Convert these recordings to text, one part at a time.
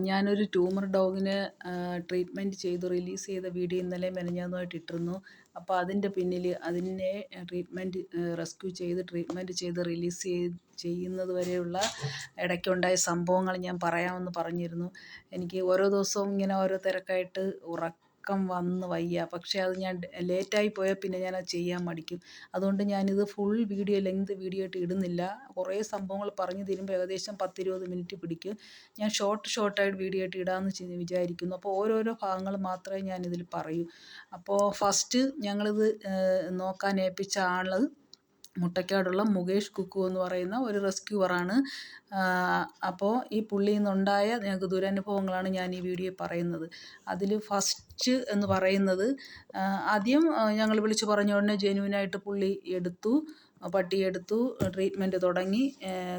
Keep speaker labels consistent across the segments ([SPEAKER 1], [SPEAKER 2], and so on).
[SPEAKER 1] ഞാനൊരു tumour ഡോഗിനെ treatment ചെയ്ത് release ചെയ്ത വീഡിയോ ഇന്നലെ മെനഞ്ഞാന്നുമായിട്ട് ഇട്ടിരുന്നു. അപ്പോൾ അതിൻ്റെ പിന്നിൽ അതിനെ റെസ്ക്യൂ ചെയ്ത് ട്രീറ്റ്മെൻറ്റ് ചെയ്ത് റിലീസ് ചെയ്യുന്നത് വരെയുള്ള ഇടയ്ക്കുണ്ടായ സംഭവങ്ങൾ ഞാൻ പറയാമെന്ന് പറഞ്ഞിരുന്നു. എനിക്ക് ഓരോ ദിവസവും ഇങ്ങനെ ഓരോ തിരക്കായിട്ട് ഉറക്കം വന്ന് വയ്യ. പക്ഷേ അത് ഞാൻ ലേറ്റായി പോയാൽ പിന്നെ ഞാനത് ചെയ്യാൻ മടിക്കും. അതുകൊണ്ട് ഞാനിത് ഫുൾ വീഡിയോ ലെങ്ത് വീഡിയോ ആയിട്ട് ഇടുന്നില്ല. കുറേ സംഭവങ്ങൾ പറഞ്ഞു തരുമ്പോൾ ഏകദേശം 10-20 മിനിറ്റ് പിടിക്കും. ഞാൻ ഷോർട്ടായിട്ട് വീഡിയോ ആയിട്ട് ഇടാമെന്ന് വിചാരിക്കുന്നു. അപ്പോൾ ഓരോരോ ഭാഗങ്ങൾ മാത്രമേ ഞാനിതിൽ പറയൂ. അപ്പോൾ ഫസ്റ്റ് ഞങ്ങളിത് നോക്കാൻ ഏൽപ്പിച്ച ആൾ മുട്ടയ്ക്കാടുള്ള മുകേഷ് കുക്കു എന്ന് പറയുന്ന ഒരു റെസ്ക്യൂവറാണ്. അപ്പോൾ ഈ പുള്ളിയിൽ നിന്നുണ്ടായ ഞങ്ങൾക്ക് ദുരനുഭവങ്ങളാണ് ഞാൻ ഈ വീഡിയോയിൽ പറയുന്നത്. അതിൽ ഫസ്റ്റ് എന്ന് പറയുന്നത്, ആദ്യം ഞങ്ങൾ വിളിച്ച് പറഞ്ഞ ഉടനെ ജെന്യൂനായിട്ട് പുള്ളി പട്ടിയെടുത്തു, ട്രീറ്റ്മെൻറ്റ് തുടങ്ങി.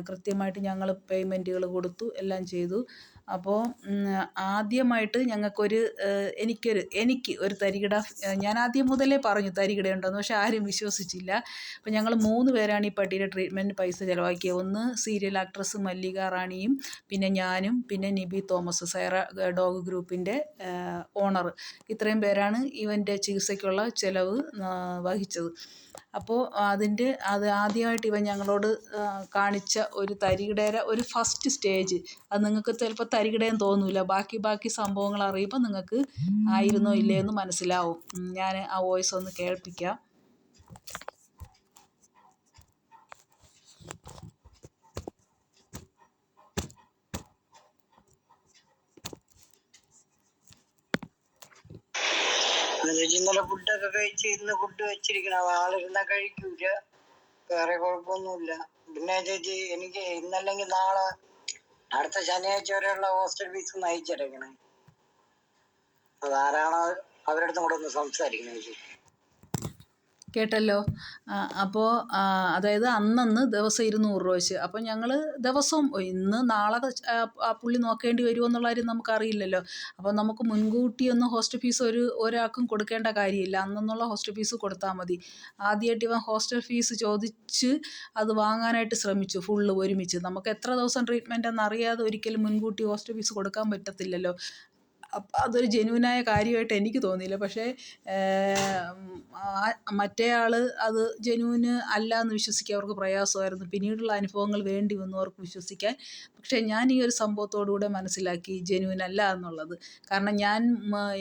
[SPEAKER 1] കൃത്യമായിട്ട് ഞങ്ങൾ പേയ്മെൻറ്റുകൾ കൊടുത്തു, എല്ലാം ചെയ്തു. അപ്പോൾ ആദ്യമായിട്ട് എനിക്ക് ഒരു തരികിട, ഞാൻ ആദ്യം മുതലേ പറഞ്ഞു തരികിടയുണ്ടെന്ന്, പക്ഷേ ആരും വിശ്വസിച്ചില്ല. അപ്പോൾ ഞങ്ങൾ 3 പേരാണ് ഈ പട്ടിയുടെ ട്രീറ്റ്മെൻറ്റ് പൈസ ചിലവാക്കിയത്. ഒന്ന് സീരിയൽ ആക്ട്രസ് മല്ലിക റാണിയും, പിന്നെ ഞാനും, പിന്നെ നിബി തോമസ്, സൈറ ഡോഗ് ഗ്രൂപ്പിൻ്റെ ഓണർ. ഇത്രയും പേരാണ് ഇവൻ്റെ ചികിത്സയ്ക്കുള്ള ചിലവ് വഹിച്ചത്. അപ്പോൾ അത് ആദ്യമായിട്ട് ഇവൻ ഞങ്ങളോട് കാണിച്ച ഒരു തരികിടയുടെ ഒരു ഫസ്റ്റ് സ്റ്റേജ്, അത് നിങ്ങൾക്ക് ചിലപ്പോൾ തരികിടയെന്ന് തോന്നില്ല. ബാക്കി സംഭവങ്ങൾ അറിയുമ്പോൾ നിങ്ങൾക്ക് ആയിരുന്നോ ഇല്ലയോ എന്ന് മനസ്സിലാവും. ഞാൻ ആ വോയിസ് ഒന്ന് കേൾപ്പിക്കാം.
[SPEAKER 2] ഇന്നലെ ഫുഡൊക്കെ കഴിച്ച് ഇന്ന് ഫുഡ് വെച്ചിരിക്കണം. ആളിരുന്നാ കഴിക്കൂല, വേറെ കുഴപ്പമൊന്നുമില്ല. പിന്നെ ചേച്ചി, എനിക്ക് ഇന്നല്ലെങ്കിൽ നാളെ അടുത്ത ശനിയാഴ്ച വരെയുള്ള ഹോസ്റ്റൽ ഫീസ് നയിച്ചെടുക്കണേ. അതാരാണോ അവരുടെ അടുത്തും കൂടെ ഒന്ന് സംസാരിക്കണേ ചേച്ചി.
[SPEAKER 1] കേട്ടല്ലോ. അപ്പോൾ അതായത് അന്നന്ന് ദിവസം 200 രൂപ വെച്ച്. അപ്പോൾ ഞങ്ങൾ ദിവസവും ഇന്ന് നാളെ ആ പുള്ളി നോക്കേണ്ടി വരുമോ എന്നുള്ള കാര്യം നമുക്കറിയില്ലല്ലോ. അപ്പോൾ നമുക്ക് മുൻകൂട്ടിയൊന്നും ഹോസ്റ്റൽ ഫീസ് ഒരാൾക്കും കൊടുക്കേണ്ട കാര്യമില്ല. അന്നുള്ള ഹോസ്റ്റൽ ഫീസ് കൊടുത്താൽ മതി. ആദ്യമായിട്ട് ഇവൻ ഹോസ്റ്റൽ ഫീസ് ചോദിച്ച് അത് വാങ്ങാനായിട്ട് ശ്രമിച്ചു, ഫുള്ള് ഒരുമിച്ച്. നമുക്ക് എത്ര ദിവസം ട്രീറ്റ്മെൻറ്റ് എന്നറിയാതെ ഒരിക്കലും മുൻകൂട്ടി ഹോസ്റ്റൽ ഫീസ് കൊടുക്കാൻ പറ്റത്തില്ലല്ലോ. അപ്പം അതൊരു ജെന്യൂനായ കാര്യമായിട്ട് എനിക്ക് തോന്നിയില്ല. പക്ഷേ മറ്റേ ആൾ അത് ജെന്യൂന് അല്ല എന്ന് വിശ്വസിക്കാൻ അവർക്ക് പ്രയാസമായിരുന്നു. പിന്നീടുള്ള അനുഭവങ്ങൾ വേണ്ടി വന്നു അവർക്ക് വിശ്വസിക്കാൻ. പക്ഷേ ഞാൻ ഈ ഒരു സംഭവത്തോടുകൂടെ മനസ്സിലാക്കി ജെന്യൂൻ അല്ല എന്നുള്ളത്. കാരണം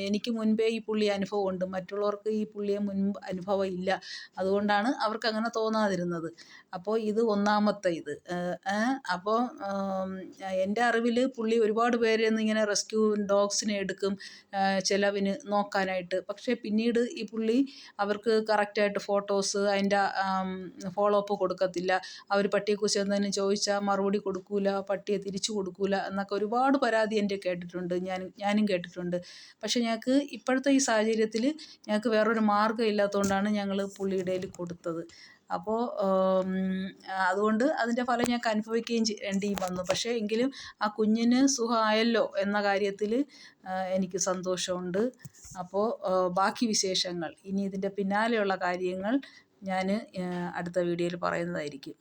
[SPEAKER 1] എനിക്ക് മുൻപേ ഈ പുള്ളി അനുഭവമുണ്ട്, മറ്റുള്ളവർക്ക് ഈ പുള്ളിയെ മുൻപ് അനുഭവം ഇല്ല. അതുകൊണ്ടാണ് അവർക്ക് അങ്ങനെ തോന്നാതിരുന്നത്. അപ്പോൾ ഇത് ഒന്നാമത്തെ ഇത്. അപ്പോൾ എൻ്റെ അറിവിൽ പുള്ളി ഒരുപാട് പേരെ ഇങ്ങനെ റെസ്ക്യൂ ഡോഗ്സിനെ എടുക്കും ചിലവിന് നോക്കാനായിട്ട്. പക്ഷേ പിന്നീട് ഈ പുള്ളി അവർക്ക് കറക്റ്റായിട്ട് ഫോട്ടോസ്, അതിൻ്റെ ഫോളോ അപ്പ് കൊടുക്കത്തില്ല. അവർ പട്ടിയെക്കുറിച്ച് എന്തെങ്കിലും ചോദിച്ചാൽ മറുപടി കൊടുക്കൂല, പട്ടിയെ തിരിച്ചു കൊടുക്കൂല എന്നൊക്കെ ഒരുപാട് പരാതി എൻ്റെ കേട്ടിട്ടുണ്ട്, ഞാനും കേട്ടിട്ടുണ്ട്. പക്ഷേ ഞങ്ങൾക്ക് ഇപ്പോഴത്തെ ഈ സാഹചര്യത്തിൽ ഞങ്ങൾക്ക് വേറൊരു മാർഗ്ഗം ഇല്ലാത്തതുകൊണ്ടാണ് ഞങ്ങൾ പുള്ളിയുടെ കയ്യിൽ കൊടുത്തത്. അപ്പോൾ അതുകൊണ്ട് അതിൻ്റെ ഫലം ഞങ്ങൾക്ക് അനുഭവിക്കുകയും ചെയ്യേണ്ടി വന്നു. പക്ഷേ എങ്കിലും ആ കുഞ്ഞിന് സുഖമായല്ലോ എന്ന കാര്യത്തിൽ എനിക്ക് സന്തോഷമുണ്ട്. അപ്പോൾ ബാക്കി വിശേഷങ്ങൾ, ഇനി ഇതിൻ്റെ പിന്നാലെയുള്ള കാര്യങ്ങൾ ഞാൻ അടുത്ത വീഡിയോയിൽ പറയുന്നതായിരിക്കും.